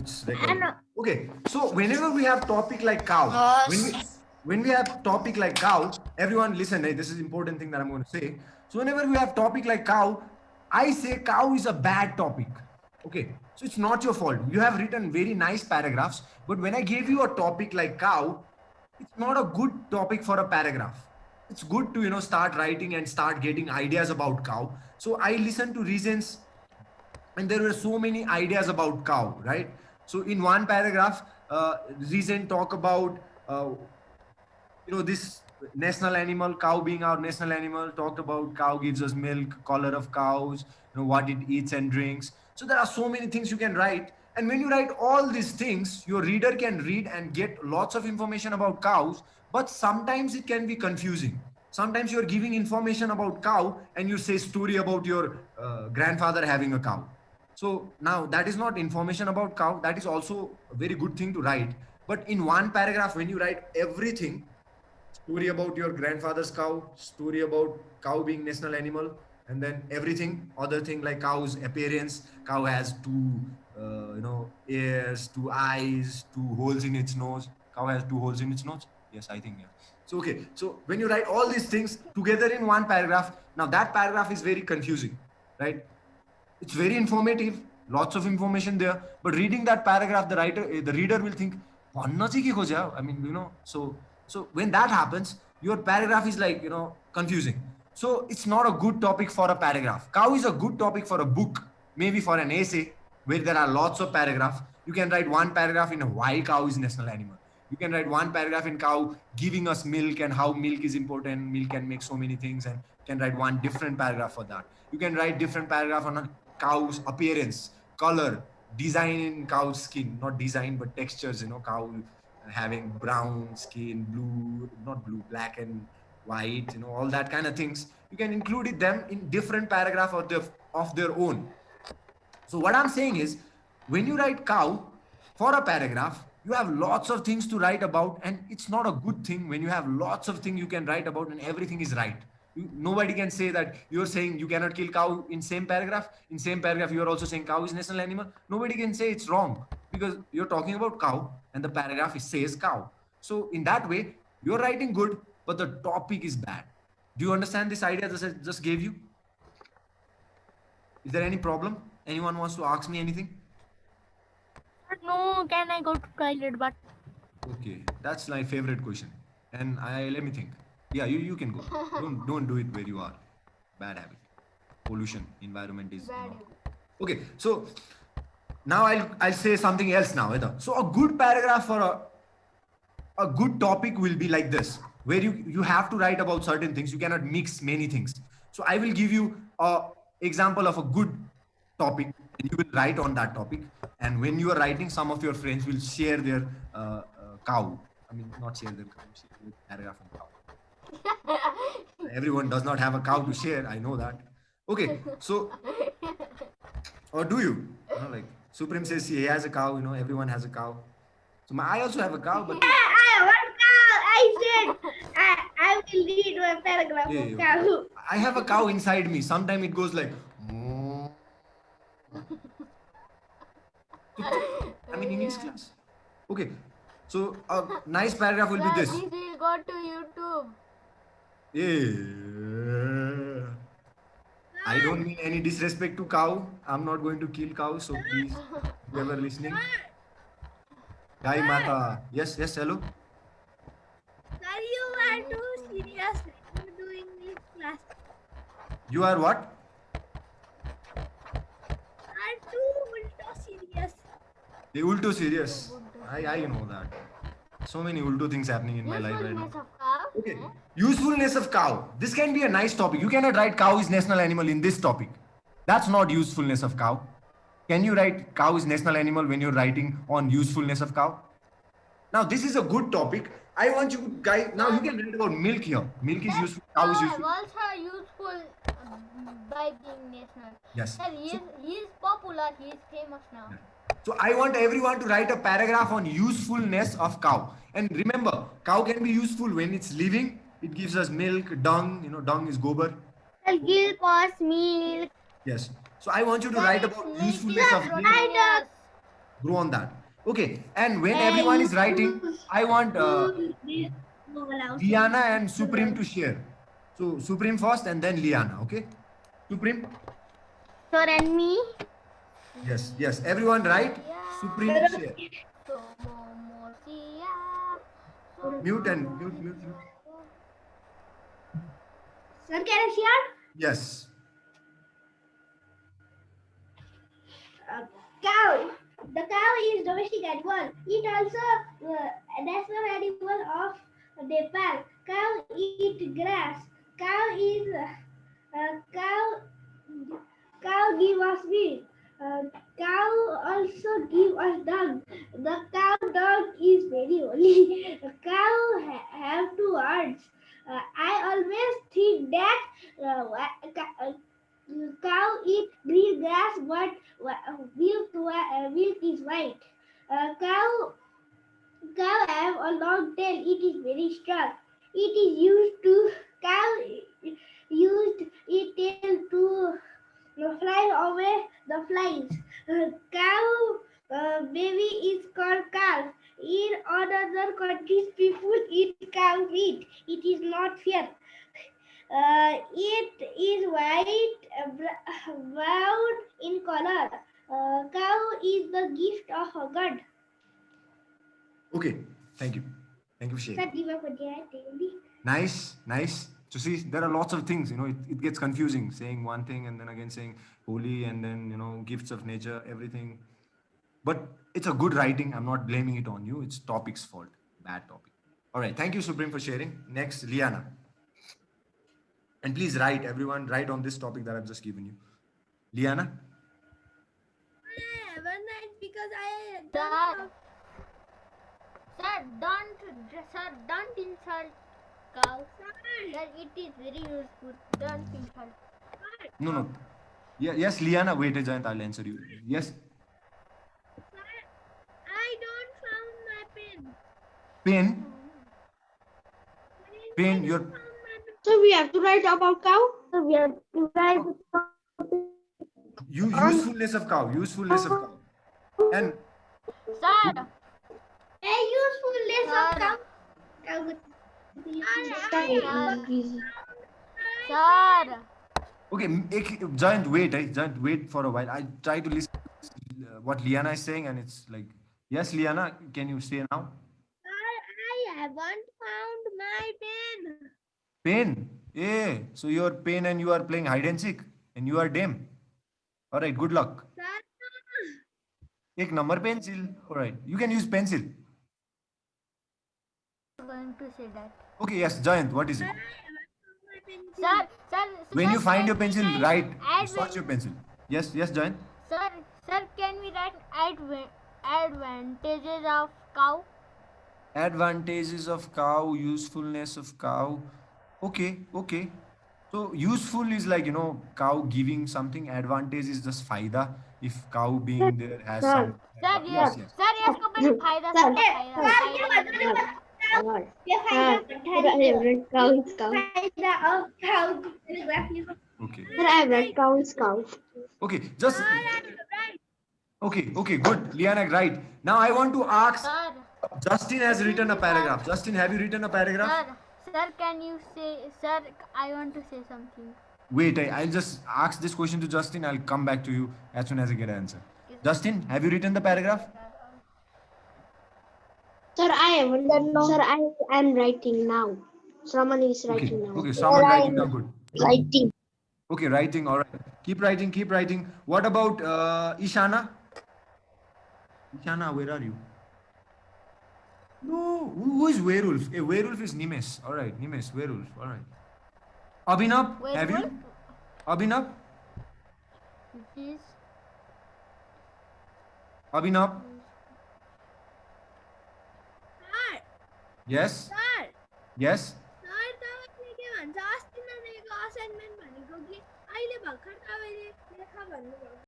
it's And recording. Okay, so whenever we have topic like cow, when we have topic like cow, everyone listen. Hey, this is important thing that I'm going to say. So whenever we have topic like cow, I say cow is a bad topic. Okay, so it's not your fault. You have written very nice paragraphs, but when I gave you a topic like cow, it's not a good topic for a paragraph. It's good to start writing and start getting ideas about cow. So I listen to reasons, and there were so many ideas about cow, right? So in one paragraph, reason talk about this national animal, cow being our national animal, talked about cow gives us milk, color of cows, what it eats and drinks. So there are so many things you can write, and when you write all these things, your reader can read and get lots of information about cows. But sometimes it can be confusing. Sometimes you're giving information about cow and you say story about your grandfather having a cow. So now that is not information about cow. That is also a very good thing to write. But in one paragraph, when you write everything, story about your grandfather's cow, story about cow being national animal, and then everything other thing like cow's appearance. Cow has two, ears, two eyes, two holes in its nose. Cow has two holes in its nose. Yes, I think, yeah. So okay, so when you write all these things together in one paragraph, now that paragraph is very confusing, right? It's very informative, lots of information there. But reading that paragraph, the reader will think, "Panna chi ki khoja?" I mean, so when that happens, your paragraph is like confusing. So it's not a good topic for a paragraph. Cow is a good topic for a book, maybe for an essay where there are lots of paragraphs. You can write one paragraph in a why cow is national animal. You can write one paragraph in cow giving us milk and how milk is important. Milk can make so many things, and you can write one different paragraph for that. You can write different paragraph on a cow's appearance, color, design in cow's skin, not design but textures. Cow having brown skin, blue, not blue, black and white. All that kind of things. You can include them in different paragraph of their own. So what I'm saying is, when you write cow for a paragraph, you have lots of things to write about, and it's not a good thing when you have lots of things you can write about and everything is right. Nobody can say that you're saying you cannot kill cow in same paragraph. In same paragraph, you're also saying cow is national animal. Nobody can say it's wrong because you're talking about cow and the paragraph says cow. So in that way, you're writing good, but the topic is bad. Do you understand this idea that I just gave you? Is there any problem? Anyone wants to ask me anything? no, can I go to toilet? But Okay, that's my favorite question. And let me think. Yeah, you can go. Don't do it where you are. Bad habit. Pollution, environment is Bad. Okay. So now I'll say something else now. So a good paragraph for a good topic will be like this, where you have to write about certain things. You cannot mix many things. So I will give you a example of a good topic, and you will write on that topic. And when you are writing, some of your friends will share their cow. I mean, not share their cow, share their paragraph on cow. Everyone does not have a cow to share, I know that. Okay, so, or do you? Like Supreme says he has a cow, everyone has a cow. So I also have a cow, but I said I will read my paragraph yeah, of yeah, okay. cow. I have a cow inside me. Sometimes it goes like, I mean, English class. Okay, so a nice paragraph will be this. This will go to YouTube. Yeah. I don't mean any disrespect to cow. I'm not going to kill cow, so please, whoever listening. Jai Mata. Yes, hello. Sir, you are too serious when you do English class. You are what? Are too ultra serious. The ulto serious. I know that. So many ulto things happening in my life right now. Usefulness of cow. Okay. Usefulness of cow. This can be a nice topic. You cannot write cow is national animal in this topic. That's not usefulness of cow. Can you write cow is national animal when you're writing on usefulness of cow? Now this is a good topic. I want you guys, now you can read about milk here. Milk is useful, cow is useful. Also useful by being national. Yes. Sir, he is popular. He is famous now. So I want everyone to write a paragraph on usefulness of cow. And remember, cow can be useful when it's living. It gives us milk, dung. Dung is gobar. Milk, pass milk. Yes. So I want you to write about usefulness of milk. Right. Grow on that. Okay. And when everyone is writing, I want Liana and Supreme to share. So Supreme first and then Liana. Okay. Supreme. Sir and me. Yes. Yes. Everyone write. Supreme share. Mute and mute. Sir, can I share? Yes. Cow. The cow is domestic animal. It also national animal of Nepal. Cow eat grass. Cow is cow. Cow give us milk. Cow also give us dog. The cow dog is very holy. Cow have two words. I always think that cow eat green grass, but milk is white. Cow have a long tail. It is very strong. It is used to cow used its tail to fly away the flies. Cow baby is called calf. In other countries, people eat cow meat. It is not fair. It is white, brown in color. Cow is the gift of a god. Okay. Thank you. Thank you for sharing. Nice. So see, there are lots of things, it gets confusing saying one thing and then again saying holy and then, gifts of nature, everything. But it's a good writing. I'm not blaming it on you. It's topic's fault. Bad topic. All right. Thank you, Supreme, for sharing. Next, Liana. And please write, everyone, write on this topic that I've just given you. Liana? I haven't write because I Sir, don't insult cow. Sir, it is very useful. Don't insult. No. Yeah, yes, Liana. Wait, Jayant, I'll answer you. Yes. I don't found my pen. Pen. Pen, you're... So we have to write about cow. So we have to write. Usefulness of cow. Usefulness of cow. And... Sir. A usefulness of cow. Sir. Okay, Giant, wait for a while. I try to listen what Liana is saying, and it's like, yes, Liana, can you say now? I haven't found my pen. Pen. Yeah. So you're Pen and you are playing hide and seek, and you are Dame. All right, good luck. Take number pencil. All right, you can use pencil. I'm going to say that. Okay, yes, Giant, what is it? Sir, When you find your pencil, write. Add Search your pencil. Yes, Giant. Sir, can we write advantages of cow? Advantages of cow, usefulness of cow. Okay. So useful is like, cow giving something. Advantage is just faida. If cow being there has some. Sir, Yes. Sir, इसको पहले फायदा Cow is cow. Okay. Sir, I have read cow is cow. Okay, just... Okay, good. Liana, right. Now I want to ask... Sir. Justin has written a paragraph. Justin, have you written a paragraph? Sir, can you say, sir, I want to say something. Wait, I'll just ask this question to Justin. I'll come back to you as soon as I get an answer. Justin, have you written the paragraph? Sir, I haven't done. Sir, I am writing now. Someone is writing now. Okay, someone writing now. Good. Writing. Okay, writing. All right. Keep writing. What about Ishana? Ishana, where are you? No, who is werewolf? A werewolf is Nimes. All right, Nimes, werewolf. All right. Abhinav, have you? Abhinav? Yes. Abhinav? Sir. Yes? Sir. Yes?